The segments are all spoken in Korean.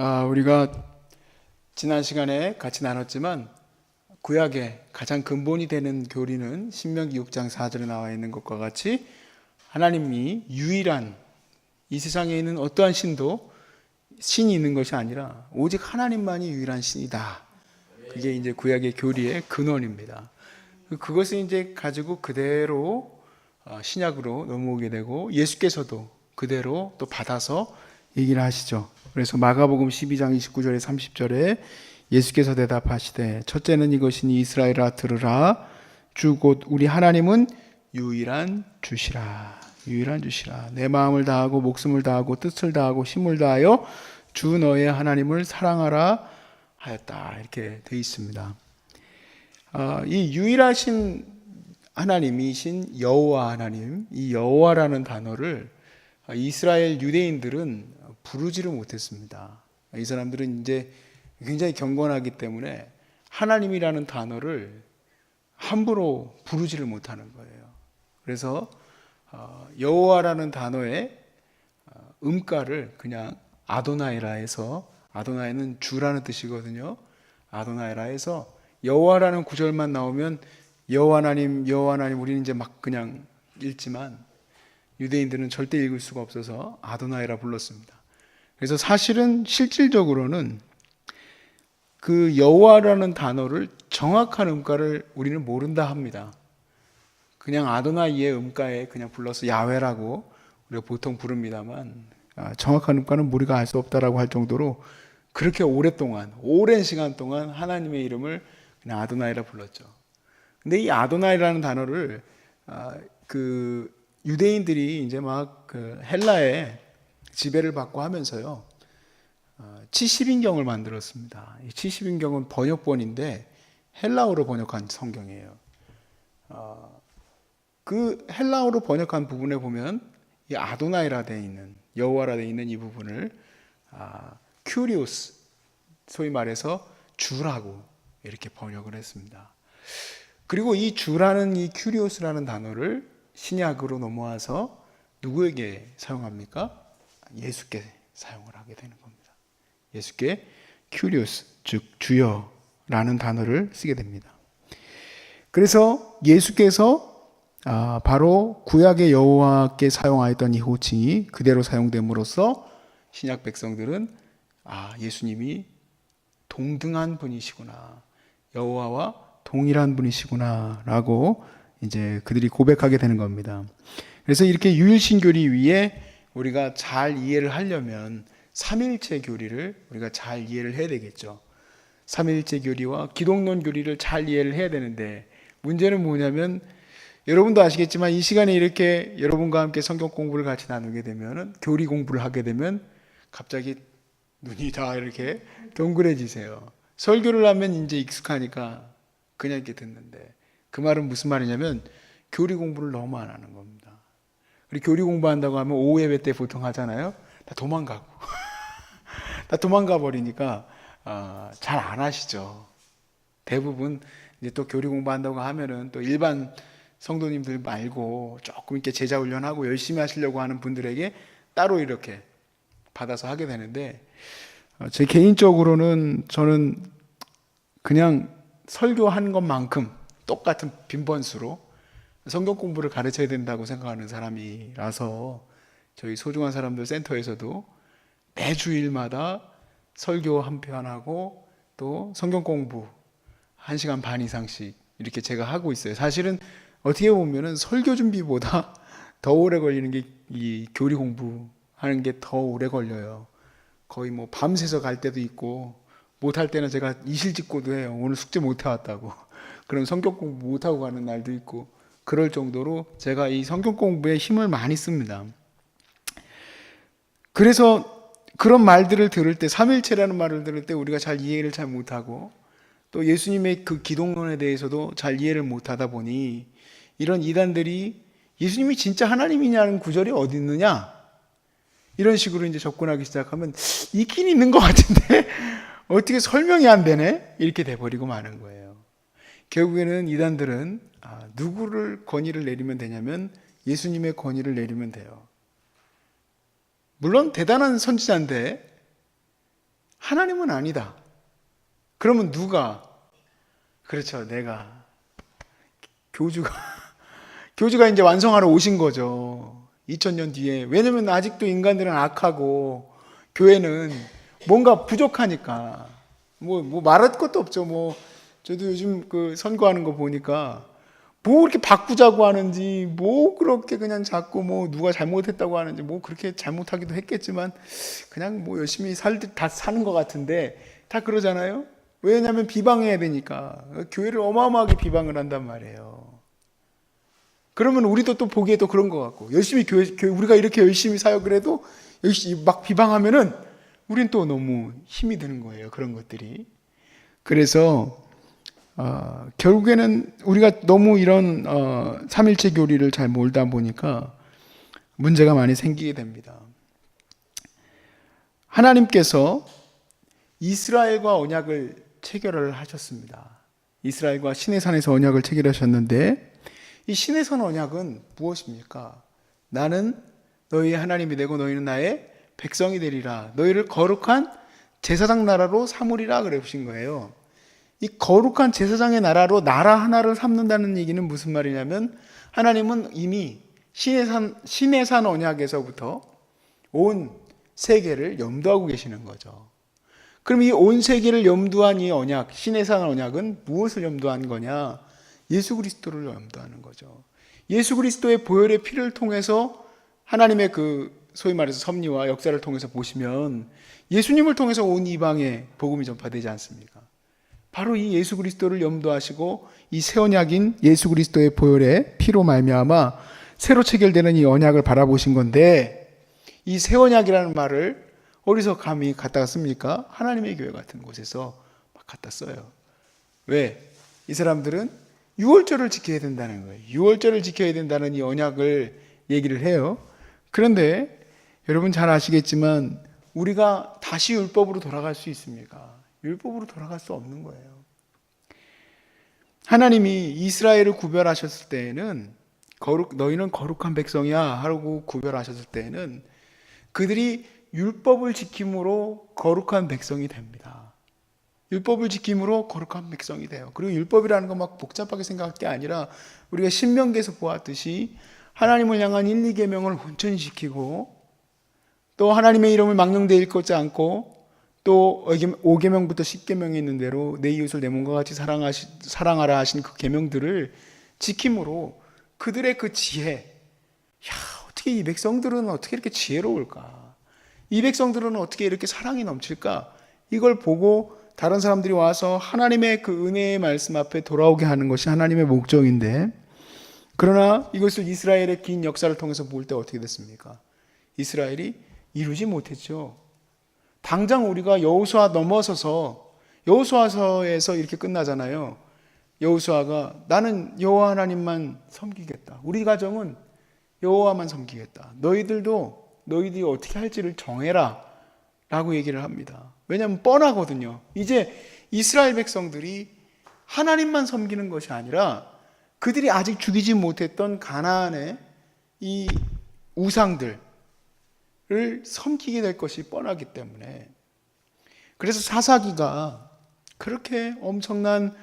우리가 지난 시간에 같이 나눴지만 구약의 가장 근본이 되는 교리는 신명기 6장 4절에 나와 있는 것과 같이 하나님이 유일한, 이 세상에 있는 어떠한 신이 있는 것이 아니라 오직 하나님만이 유일한 신이다. 그게 이제 구약의 교리의 근원입니다. 그것을 이제 가지고 그대로 신약으로 넘어오게 되고 예수께서도 그대로 또 받아서 얘기를 하시죠. 그래서 마가복음 12장 29절에 30절에 예수께서 대답하시되 첫째는 이것이니 이스라엘아 들으라. 주 곧 우리 하나님은 유일한 주시라. 유일한 주시라. 내 마음을 다하고 목숨을 다하고 뜻을 다하고 힘을 다하여 주 너의 하나님을 사랑하라 하였다. 이렇게 되어 있습니다. 이 유일하신 하나님이신 여호와 하나님, 이 여호와라는 단어를 이스라엘 유대인들은 부르지를 못했습니다. 이 사람들은 이제 굉장히 경건하기 때문에 하나님이라는 단어를 함부로 부르지를 못하는 거예요. 그래서 여호와라는 단어의 음가를 그냥 아도나이라 해서, 아도나이는 주라는 뜻이거든요. 아도나이라 해서 여호와라는 구절만 나오면 여호와 하나님, 여호와 하나님 우리는 이제 막 그냥 읽지만 유대인들은 절대 읽을 수가 없어서 아도나이라 불렀습니다. 그래서 사실은 실질적으로는 그 여호와라는 단어를 정확한 음가를 우리는 모른다 합니다. 그냥 아도나이의 음가에 그냥 불러서 야훼라고 우리가 보통 부릅니다만 정확한 음가는 우리가 알 수 없다라고 할 정도로 그렇게 오랫동안, 오랜 시간 동안 하나님의 이름을 그냥 아도나이라 불렀죠. 근데 이 아도나이라는 단어를 그 유대인들이 이제 막 그 헬라에 지배를 받고 하면서요, 70인경을 만들었습니다. 이 70인경은 번역본인데 헬라어로 번역한 성경이에요. 그 헬라어로 번역한 부분에 보면 이 아도나이라 되어 있는, 여호와라 되어 있는 이 부분을 큐리오스, 소위 말해서 주라고 이렇게 번역을 했습니다. 그리고 이 주라는, 이 큐리오스라는 단어를 신약으로 넘어와서 누구에게 사용합니까? 예수께 사용을 하게 되는 겁니다. 예수께 큐리오스, 즉 주여라는 단어를 쓰게 됩니다. 그래서 예수께서 바로 구약의 여호와께 사용하였던 이 호칭이 그대로 사용됨으로써 신약 백성들은 예수님이 동등한 분이시구나, 여호와와 동일한 분이시구나 라고 이제 그들이 고백하게 되는 겁니다. 그래서 이렇게 유일신교리 위에 우리가 잘 이해를 하려면 삼일체 교리를 우리가 잘 이해를 해야 되겠죠. 삼일체 교리와 기독론 교리를 잘 이해를 해야 되는데, 문제는 뭐냐면 여러분도 아시겠지만 이 시간에 이렇게 여러분과 함께 성경 공부를 같이 나누게 되면, 교리 공부를 하게 되면 갑자기 눈이 다 이렇게 동그래지세요. 설교를 하면 이제 익숙하니까 그냥 이렇게 듣는데, 그 말은 무슨 말이냐면 교리 공부를 너무 안 하는 겁니다. 우리 교리 공부한다고 하면 오후 예배 때 보통 하잖아요. 다 도망가고 다 도망가 버리니까 잘 안 하시죠. 대부분 이제 또 교리 공부한다고 하면은 또 일반 성도님들 말고 조금 이렇게 제자 훈련하고 열심히 하시려고 하는 분들에게 따로 이렇게 받아서 하게 되는데, 제 개인적으로는 저는 그냥 설교한 것만큼 똑같은 빈번수로 성경 공부를 가르쳐야 된다고 생각하는 사람이라서 저희 소중한 사람들 센터에서도 매주일마다 설교 한 편하고 또 성경 공부 1시간 반 이상씩 이렇게 제가 하고 있어요. 사실은 어떻게 보면은 설교 준비보다 더 오래 걸리는 게 이 교리 공부하는 게 더 오래 걸려요. 거의 뭐 밤새서 갈 때도 있고, 못할 때는 제가 이실직고도 해요. 오늘 숙제 못 해왔다고. 그럼 성경 공부 못하고 가는 날도 있고, 그럴 정도로 제가 이 성경 공부에 힘을 많이 씁니다. 그래서 그런 말들을 들을 때, 삼일체라는 말을 들을 때 우리가 잘 이해를 잘 못하고, 또 예수님의 그 기독론에 대해서도 잘 이해를 못하다 보니 이런 이단들이 예수님이 진짜 하나님이냐는 구절이 어디 있느냐, 이런 식으로 이제 접근하기 시작하면 있긴 있는 것 같은데 어떻게 설명이 안 되네? 이렇게 돼버리고 마는 거예요. 결국에는 이단들은 누구를 권위를 내리면 되냐면 예수님의 권위를 내리면 돼요. 물론 대단한 선지자인데 하나님은 아니다. 그러면 누가? 그렇죠. 내가. 교주가 이제 완성하러 오신 거죠. 2000년 뒤에. 왜냐면 아직도 인간들은 악하고 교회는 뭔가 부족하니까. 뭐 말할 것도 없죠. 저도 요즘 그 선거하는 거 보니까 뭐 그렇게 바꾸자고 하는지, 뭐 그렇게 그냥 자꾸 누가 잘못했다고 하는지, 그렇게 잘못하기도 했겠지만 그냥 열심히 다 사는 것 같은데 다 그러잖아요. 왜냐하면 비방해야 되니까. 교회를 어마어마하게 비방을 한단 말이에요. 그러면 우리도 또 보기에 또 그런 것 같고, 열심히 교회 우리가 이렇게 열심히 사역을 해도 열심히 막 비방하면은 우린 또 너무 힘이 드는 거예요. 그런 것들이. 그래서 결국에는 우리가 너무 이런 삼일체 교리를 잘 몰다 보니까 문제가 많이 생기게 됩니다. 하나님께서 이스라엘과 언약을 체결을 하셨습니다. 이스라엘과 시내산에서 언약을 체결하셨는데, 이 시내산 언약은 무엇입니까? 나는 너희의 하나님이 되고 너희는 나의 백성이 되리라. 너희를 거룩한 제사장 나라로 삼으리라 그러신 거예요. 이 거룩한 제사장의 나라로 나라 하나를 삼는다는 얘기는 무슨 말이냐면, 하나님은 이미 시내산 언약에서부터 온 세계를 염두하고 계시는 거죠. 그럼 이 온 세계를 염두한 이 언약, 시내산 언약은 무엇을 염두한 거냐? 예수 그리스도를 염두하는 거죠. 예수 그리스도의 보혈의 피를 통해서 하나님의 소위 말해서 섭리와 역사를 통해서 보시면 예수님을 통해서 온 이방에 복음이 전파되지 않습니까? 바로 이 예수 그리스도를 염두하시고 이 새 언약인 예수 그리스도의 보혈의 피로 말미암아 새로 체결되는 이 언약을 바라보신 건데, 이 새 언약이라는 말을 어디서 감히 갖다가 씁니까? 하나님의 교회 같은 곳에서 막 갖다 써요. 왜? 이 사람들은 유월절을 지켜야 된다는 거예요. 유월절을 지켜야 된다는 이 언약을 얘기를 해요. 그런데 여러분 잘 아시겠지만 우리가 다시 율법으로 돌아갈 수 있습니까? 율법으로 돌아갈 수 없는 거예요. 하나님이 이스라엘을 구별하셨을 때에는 너희는 거룩한 백성이야 하고 구별하셨을 때에는 그들이 율법을 지킴으로 거룩한 백성이 됩니다. 율법을 지킴으로 거룩한 백성이 돼요. 그리고 율법이라는 거 막 복잡하게 생각할 게 아니라 우리가 신명기에서 보았듯이 하나님을 향한 1, 2계명을 온전히 지키고, 또 하나님의 이름을 망령되이 일컫지 않고, 또 5계명부터 10계명이 있는 대로 내 이웃을 내 몸과 같이 사랑하라 하신 그 계명들을 지킴으로 그들의 그 지혜, 어떻게 이 백성들은 어떻게 이렇게 지혜로울까? 이 백성들은 어떻게 이렇게 사랑이 넘칠까? 이걸 보고 다른 사람들이 와서 하나님의 그 은혜의 말씀 앞에 돌아오게 하는 것이 하나님의 목적인데, 그러나 이것을 이스라엘의 긴 역사를 통해서 볼 때 어떻게 됐습니까? 이스라엘이 이루지 못했죠. 당장 우리가 여호수아 넘어서서 여호수아서에서 이렇게 끝나잖아요. 여호수아가 나는 여호와 하나님만 섬기겠다. 우리 가정은 여호와만 섬기겠다. 너희들이 어떻게 할지를 정해라 라고 얘기를 합니다. 왜냐하면 뻔하거든요. 이제 이스라엘 백성들이 하나님만 섬기는 것이 아니라 그들이 아직 죽이지 못했던 가나안의 이 우상들을 섬기게 될 것이 뻔하기 때문에, 그래서 사사기가 그렇게 엄청난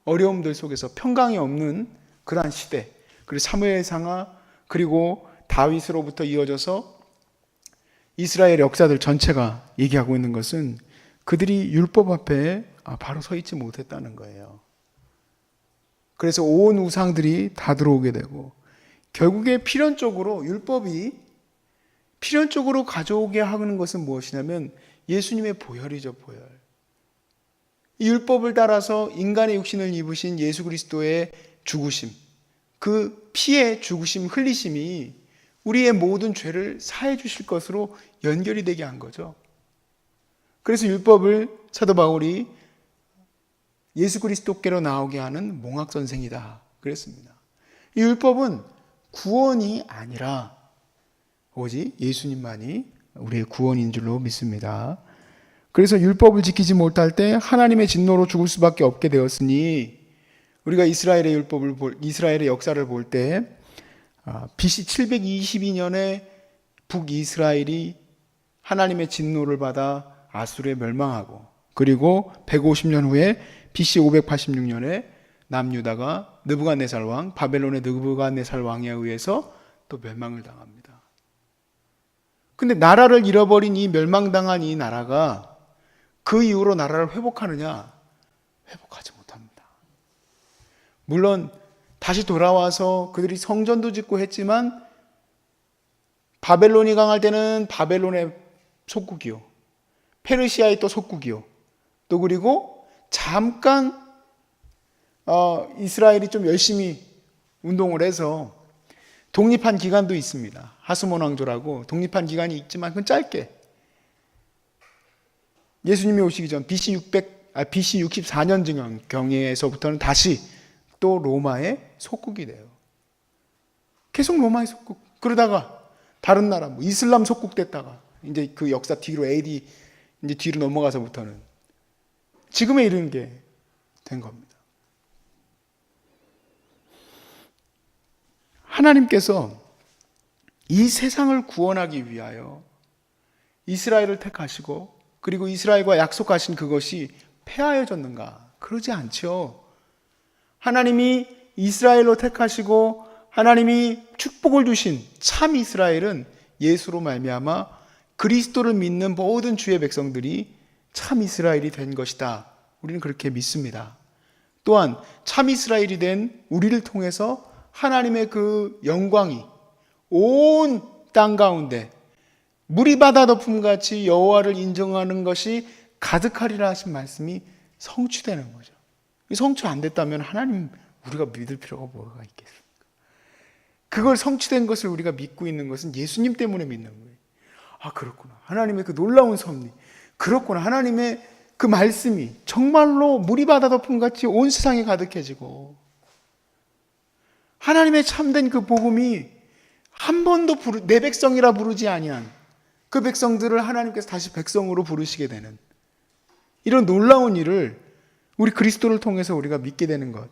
어려움들 속에서 평강이 없는 그러한 시대, 그리고 사무엘상하, 그리고 다윗으로부터 이어져서 이스라엘 역사들 전체가 얘기하고 있는 것은 그들이 율법 앞에 바로 서 있지 못했다는 거예요. 그래서 온 우상들이 다 들어오게 되고, 결국에 율법이 필연적으로 가져오게 하는 것은 무엇이냐면 예수님의 보혈이죠, 보혈. 이 율법을 따라서 인간의 육신을 입으신 예수 그리스도의 죽으심, 그 피의 죽으심, 흘리심이 우리의 모든 죄를 사해 주실 것으로 연결이 되게 한 거죠. 그래서 율법을 사도 바울이 예수 그리스도께로 나오게 하는 몽학선생이다 그랬습니다. 이 율법은 구원이 아니라 오직 예수님만이 우리의 구원인 줄로 믿습니다. 그래서 율법을 지키지 못할 때 하나님의 진노로 죽을 수밖에 없게 되었으니, 우리가 이스라엘의 역사를 볼 때 BC 722년에 북이스라엘이 하나님의 진노를 받아 아수르에 멸망하고, 그리고 150년 후에 BC 586년에 남유다가 느부갓네살 왕, 바벨론의 느부갓네살 왕에 의해서 또 멸망을 당합니다. 근데 나라를 잃어버린 이 멸망당한 이 나라가 그 이후로 나라를 회복하느냐? 회복하지 못합니다. 물론 다시 돌아와서 그들이 성전도 짓고 했지만 바벨론이 강할 때는 바벨론의 속국이요, 페르시아의 또 속국이요, 또 그리고 잠깐 이스라엘이 좀 열심히 운동을 해서 독립한 기간도 있습니다. 하스몬 왕조라고 독립한 기간이 있지만 그건 짧게, 예수님이 오시기 전 BC 64년 경에서부터는 다시 또 로마의 속국이 돼요. 계속 로마의 속국. 그러다가 다른 나라, 뭐 이슬람 속국 됐다가 이제 그 역사 뒤로 AD 이제 뒤로 넘어가서부터는 지금에 이르는 게 된 겁니다. 하나님께서 이 세상을 구원하기 위하여 이스라엘을 택하시고, 그리고 이스라엘과 약속하신 그것이 폐하여졌는가? 그러지 않죠. 하나님이 이스라엘로 택하시고 하나님이 축복을 주신 참 이스라엘은 예수로 말미암아 그리스도를 믿는 모든 주의 백성들이 참 이스라엘이 된 것이다. 우리는 그렇게 믿습니다. 또한 참 이스라엘이 된 우리를 통해서 하나님의 그 영광이 온 땅 가운데 물이 바다 덮음같이 여호와를 인정하는 것이 가득하리라 하신 말씀이 성취되는 거죠. 성취 안 됐다면 하나님 우리가 믿을 필요가 뭐가 있겠습니까? 그걸 성취된 것을 우리가 믿고 있는 것은 예수님 때문에 믿는 거예요. 아, 그렇구나. 하나님의 그 놀라운 섭리. 그렇구나. 하나님의 그 말씀이 정말로 물이 바다 덮음같이 온 세상에 가득해지고, 하나님의 참된 그 복음이 한 번도 내 백성이라 부르지 아니한 그 백성들을 하나님께서 다시 백성으로 부르시게 되는 이런 놀라운 일을 우리 그리스도를 통해서 우리가 믿게 되는 것,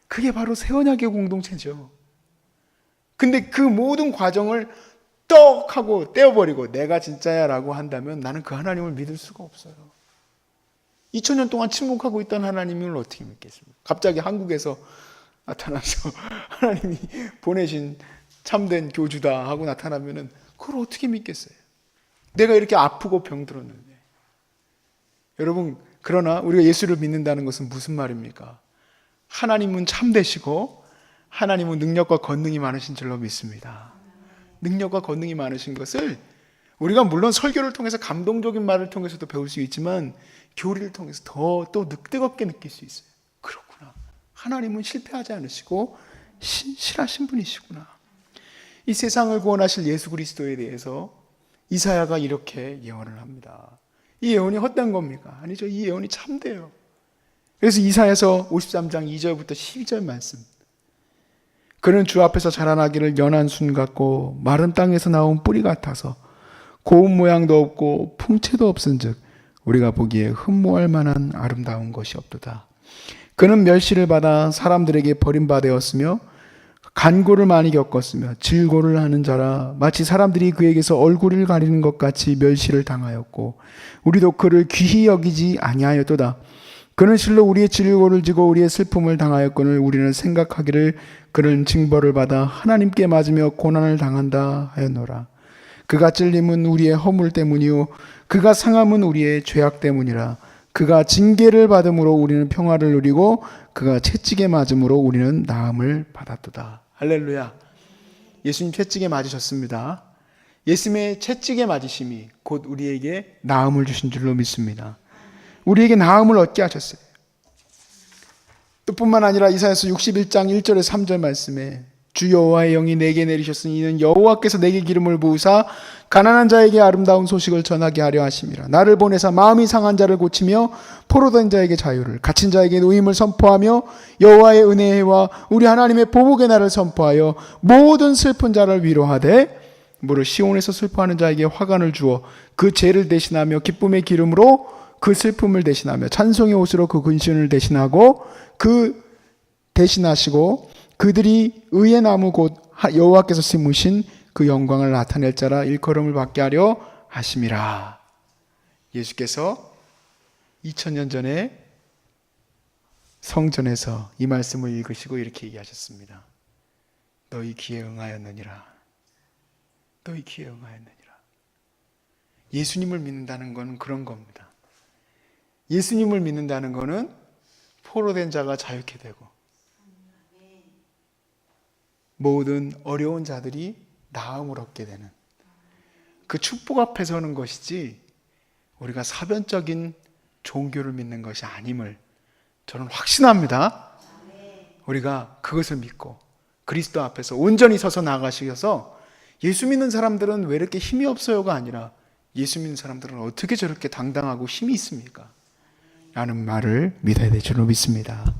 그게 바로 새 언약의 공동체죠. 근데 그 모든 과정을 떡 하고 떼어버리고 내가 진짜야 라고 한다면 나는 그 하나님을 믿을 수가 없어요. 2000년 동안 침묵하고 있던 하나님을 어떻게 믿겠습니까? 갑자기 한국에서 나타나서 하나님이 보내신 참된 교주다 하고 나타나면은 그걸 어떻게 믿겠어요? 내가 이렇게 아프고 병들었는데. 여러분, 그러나 우리가 예수를 믿는다는 것은 무슨 말입니까? 하나님은 참되시고 하나님은 능력과 권능이 많으신 줄로 믿습니다. 능력과 권능이 많으신 것을 우리가 물론 설교를 통해서 감동적인 말을 통해서도 배울 수 있지만 교리를 통해서 더 또 뜨겁게 느낄 수 있어요. 그렇구나. 하나님은 실패하지 않으시고 신실하신 분이시구나. 이 세상을 구원하실 예수 그리스도에 대해서 이사야가 이렇게 예언을 합니다. 이 예언이 헛된 겁니까? 아니죠. 이 예언이 참돼요. 그래서 이사야서 53장 2절부터 12절 말씀. 그는 주 앞에서 자라나기를 연한 순 같고 마른 땅에서 나온 뿌리 같아서 고운 모양도 없고 풍채도 없은즉 우리가 보기에 흠모할 만한 아름다운 것이 없도다. 그는 멸시를 받아 사람들에게 버림받았으며 간고를 많이 겪었으며 질고를 하는 자라 마치 사람들이 그에게서 얼굴을 가리는 것 같이 멸시를 당하였고 우리도 그를 귀히 여기지 아니하였도다. 그는 실로 우리의 질고를 지고 우리의 슬픔을 당하였거늘 우리는 생각하기를 그는 징벌을 받아 하나님께 맞으며 고난을 당한다 하였노라. 그가 찔림은 우리의 허물 때문이요 그가 상함은 우리의 죄악 때문이라. 그가 징계를 받음으로 우리는 평화를 누리고 그가 채찍에 맞음으로 우리는 나음을 받았도다. 할렐루야. 예수님 채찍에 맞으셨습니다. 예수님의 채찍에 맞으심이 곧 우리에게 나음을 주신 줄로 믿습니다. 우리에게 나음을 얻게 하셨어요. 또 뿐만 아니라 이사야서 61장 1절에 3절 말씀에 주 여호와의 영이 내게 내리셨으니 이는 여호와께서 내게 기름을 부으사 가난한 자에게 아름다운 소식을 전하게 하려 하심이라. 나를 보내사 마음이 상한 자를 고치며 포로된 자에게 자유를, 갇힌 자에게 노임을 선포하며 여호와의 은혜의 해와 우리 하나님의 보복의 날을 선포하여 모든 슬픈 자를 위로하되 무릇 시온에서 슬퍼하는 자에게 화관을 주어 그 죄를 대신하며 기쁨의 기름으로 그 슬픔을 대신하며 찬송의 옷으로 그 근심을 대신하고 그 대신하시고 그들이 의의 나무 곧 여호와께서 심으신 그 영광을 나타낼 자라 일컬음을 받게 하려 하심이라. 예수께서 2000년 전에 성전에서 이 말씀을 읽으시고 이렇게 얘기하셨습니다. 너희 귀에 응하였느니라. 너희 귀에 응하였느니라. 예수님을 믿는다는 건 그런 겁니다. 예수님을 믿는다는 것은 포로된 자가 자유케 되고 모든 어려운 자들이 나음을 얻게 되는 그 축복 앞에 서는 것이지 우리가 사변적인 종교를 믿는 것이 아님을 저는 확신합니다. 우리가 그것을 믿고 그리스도 앞에서 온전히 서서 나가셔서 예수 믿는 사람들은 왜 이렇게 힘이 없어요가 아니라 예수 믿는 사람들은 어떻게 저렇게 당당하고 힘이 있습니까? 라는 말을 믿어야 될 줄로 믿습니다.